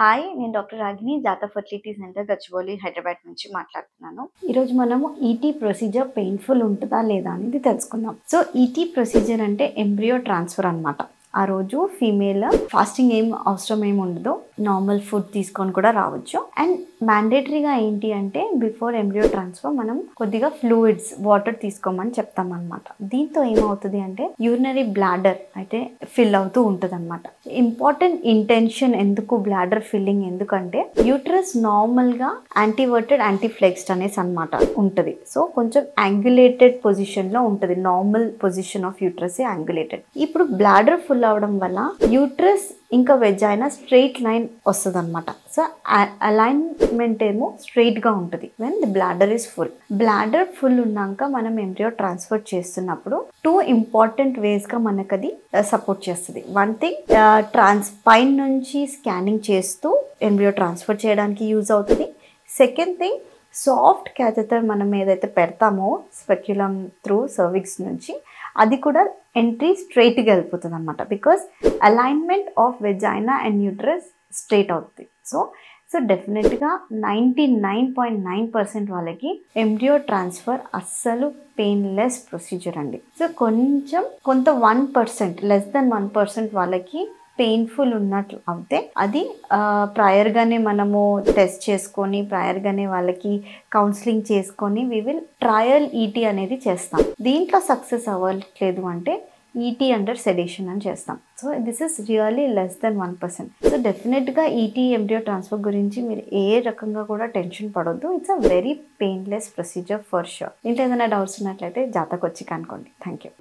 Hi, నేను doctor Ragini Jata fertility centre Gachibowli Hyderabad నుంచి మాట్లాడుతున్నాను. ఈరోజు మనము ఈటీ ప్రొసీజర్ పెయిన్ఫుల్ ఉంటుందా లేదా అనేది తెలుసుకుందాం. సో ఈటీ ప్రొసీజర్ అంటే ఎంబ్రియో ట్రాన్స్ఫర్ అనమాట. ఆ రోజు ఫీమేల్ ఫాస్టింగ్ అవసరం ఏమి ఉండదు, నార్మల్ ఫుడ్ తీసుకొని కూడా రావచ్చు. అండ్ మ్యాండేటరీగా ఏంటి అంటే బిఫోర్ ఎంబ్రియో ట్రాన్స్ఫర్ మనం కొద్దిగా ఫ్లూయిడ్స్ వాటర్ తీసుకోమని చెప్తాం అనమాట. దీంతో ఏమవుతుంది అంటే యూరినరీ బ్లాడర్ అయితే ఫిల్ అవుతూ ఉంటుంది అనమాట. ఇంపార్టెంట్ ఇంటెన్షన్ ఎందుకు బ్లాడర్ ఫిల్లింగ్ ఎందుకంటే యూట్రస్ నార్మల్గా యాంటీవర్టెడ్ యాంటీఫ్లెక్స్డ్ అనేసి అనమాట ఉంటుంది. సో కొంచెం యాంగులేటెడ్ పొజిషన్లో ఉంటుంది. Normal position of uterus angulated. ఇప్పుడు బ్లాడర్ ఫుల్ అవడం వల్ల యూట్రస్ ఇంకా వెజైనా స్ట్రైట్ లైన్ వస్తుంది అనమాట. సో అలైన్మెంట్ ఏమో స్ట్రైట్ గా ఉంటుంది when the bladder is full. Bladder full ఉన్నాక మనం ఎంబ్రియో ట్రాన్స్ఫర్ చేస్తున్నప్పుడు 2 ఇంపార్టెంట్ వేస్ గా మనకు అది సపోర్ట్ చేస్తుంది. వన్ థింగ్, పైన నుంచి స్కానింగ్ చేస్తూ ఎంబ్రియో ట్రాన్స్ఫర్ చేయడానికి యూజ్ అవుతుంది. సెకండ్ థింగ్, సాఫ్ట్ క్యాథెటర్ మనం ఏదైతే పెడతామో స్పెక్యులం త్రూ సర్విక్స్ నుంచి అది కూడా ఎంట్రీ స్ట్రైట్గా వెళ్ళిపోతుంది అనమాట. Because alignment of vagina and uterus straight అవుతుంది. సో డెఫినెట్గా 99.9% వాళ్ళకి ఎంబ్రియో ట్రాన్స్ఫర్ అస్సలు పెయిన్లెస్ ప్రొసీజర్ అండి. సో కొంత 1%, లెస్ దెన్ 1% వాళ్ళకి పెయిన్ఫుల్ ఉన్నట్లు అవుతే అది ప్రయర్గానే మనము టెస్ట్ చేసుకొని ప్రయర్గానే వాళ్ళకి కౌన్సిలింగ్ చేసుకొని వి విల్ ట్రయల్ ఈటీ అనేది చేస్తాం. దీంట్లో సక్సెస్ అవ్వట్లేదు అంటే ఈటీ అండర్ సెడేషన్ అని చేస్తాం. So this is really less than 1%. So డెఫినెట్గా ఈటీ ఎంబ్రియో ట్రాన్స్ఫర్ గురించి మీరు ఏ రకంగా కూడా టెన్షన్ పడొద్దు. It's a very painless procedure for sure. ఇంట్లో ఏదైనా డౌట్స్ ఉన్నట్లయితే జాతాకు వచ్చి కనుక్కోండి. Thank you.